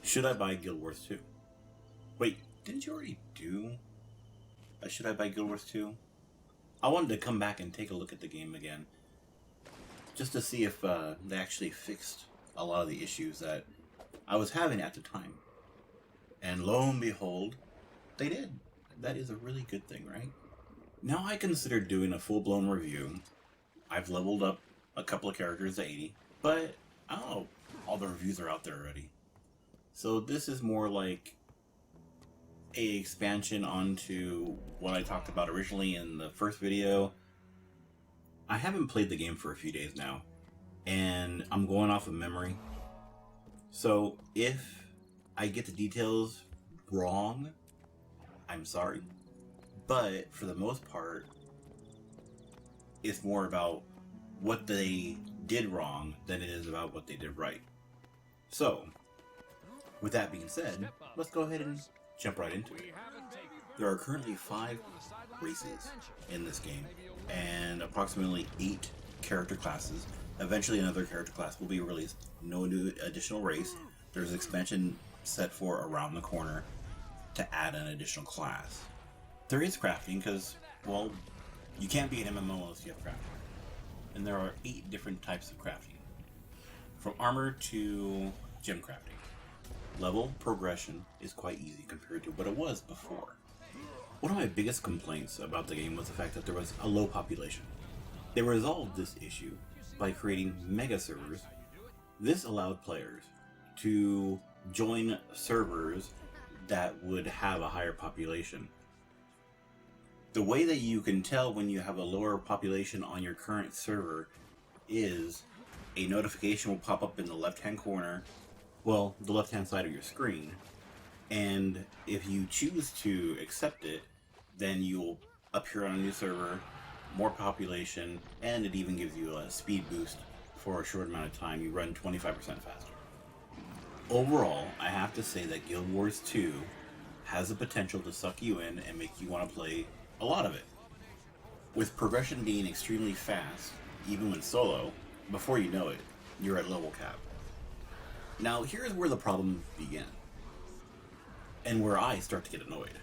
Should I buy Guild Wars 2? Wait, didn't you already do a Should I buy Guild Wars 2? I wanted to come back and take a look at the game again, just to see if they actually fixed a lot of the issues that I was having at the time. And lo and behold, they did. That is a really good thing, right? Now I considered doing a full-blown review. I've leveled up a couple of characters to 80, but I don't know, all the reviews are out there already. So this is more like a expansion onto what I talked about originally in the first video. I haven't played the game for a few days now, and I'm going off of memory. So if I get the details wrong, I'm sorry. But for the most part, it's more about what they did wrong than it is about what they did right. So, with that being said, let's go ahead and jump right into it. There are currently 5 races in this game, and approximately 8 character classes. Eventually another character class will be released. No new additional race. There's an expansion set for around the corner to add an additional class. There is crafting because, well, you can't be an MMO unless you have crafting. And there are 8 different types of crafting. From armor to gem crafting. Level progression is quite easy compared to what it was before. One of my biggest complaints about the game was the fact that there was a low population. They resolved this issue by creating mega servers. This allowed players to join servers that would have a higher population. The way that you can tell when you have a lower population on your current server is a notification will pop up in the left-hand corner, well, the left-hand side of your screen, and if you choose to accept it, then you'll appear on a new server, more population, and it even gives you a speed boost for a short amount of time. You run 25% faster. Overall, I have to say that Guild Wars 2 has the potential to suck you in and make you want to play a lot of it. With progression being extremely fast, even when solo, before you know it, you're at level cap. Now here's where the problems begin, and where I start to get annoyed.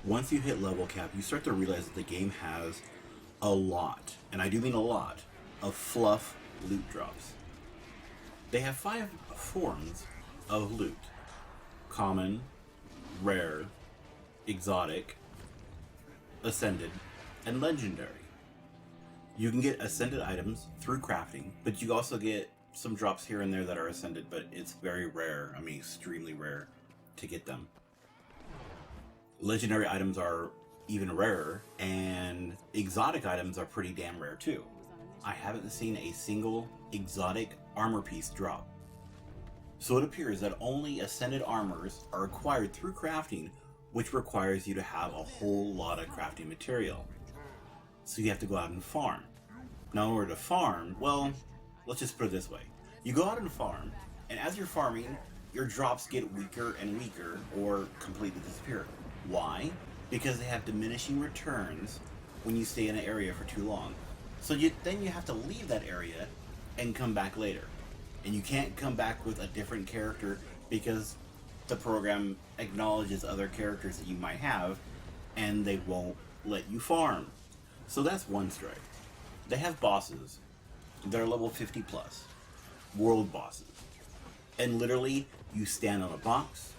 Once you hit level cap, you start to realize that the game has a lot, and I do mean a lot, of fluff loot drops. They have 5 forms of loot: common, rare, exotic, ascended, and legendary. You can get ascended items through crafting, but you also get some drops here and there that are ascended, but it's very rare, I mean extremely rare, to get them. Legendary items are even rarer, and exotic items are pretty damn rare too. I haven't seen a single exotic armor piece drop. So it appears that only ascended armors are acquired through crafting, which requires you to have a whole lot of crafting material. So you have to go out and farm. Now in order to farm, well, let's just put it this way. You go out and farm, and as you're farming, your drops get weaker and weaker, or completely disappear. Why? Because they have diminishing returns when you stay in an area for too long. So then you have to leave that area and come back later. And you can't come back with a different character because the program acknowledges other characters that you might have, and they won't let you farm. So that's one strike. They have bosses. They're level 50 plus. World bosses. And literally, you stand on a box,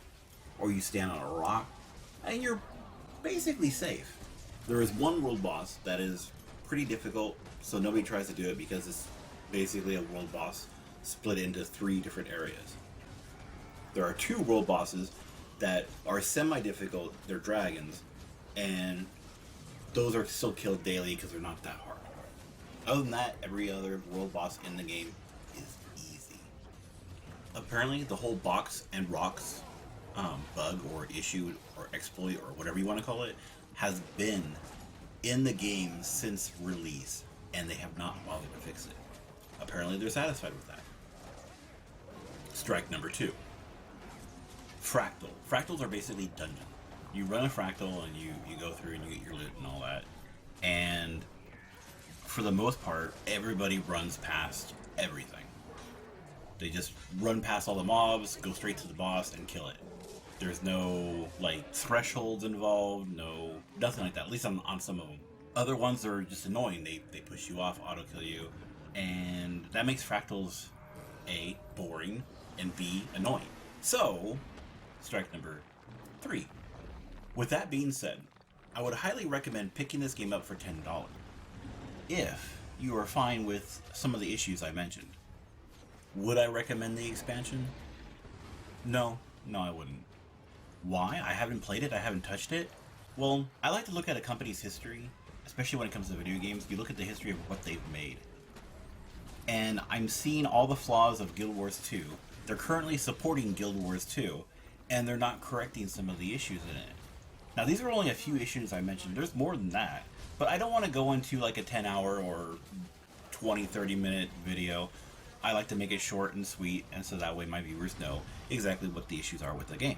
or you stand on a rock, and you're basically safe. There is one world boss that is pretty difficult, so nobody tries to do it because it's basically a world boss split into 3 different areas. There are 2 world bosses that are semi-difficult. They're dragons, and those are still killed daily because they're not that hard. Other than that, every other world boss in the game is easy. Apparently, the whole box and rocks bug or issue or exploit or whatever you want to call it has been in the game since release, and they have not bothered to fix it. Apparently, they're satisfied with that. Strike number 2. Fractal. Fractals are basically dungeons. You run a fractal and you go through and you get your loot and all that. And for the most part, everybody runs past everything. They just run past all the mobs, go straight to the boss, and kill it. There's no, like, thresholds involved, nothing like that, at least on some of them. Other ones are just annoying. They push you off, auto-kill you, and that makes Fractals, A, boring, and B, annoying. So, strike number 3. With that being said, I would highly recommend picking this game up for $10. If you are fine with some of the issues I mentioned. Would I recommend the expansion? No, I wouldn't. Why? I haven't played it, I haven't touched it. Well, I like to look at a company's history, especially when it comes to video games. You look at the history of what they've made. And I'm seeing all the flaws of Guild Wars 2. They're currently supporting Guild Wars 2, and they're not correcting some of the issues in it. Now, these are only a few issues I mentioned. There's more than that. But I don't want to go into like a 10-hour or 20, 30-minute video. I like to make it short and sweet, and so that way my viewers know exactly what the issues are with the game.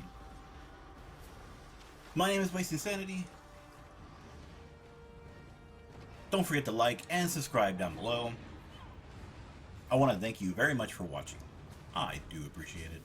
My name is Wasting Sanity. Don't forget to like and subscribe down below. I want to thank you very much for watching. I do appreciate it.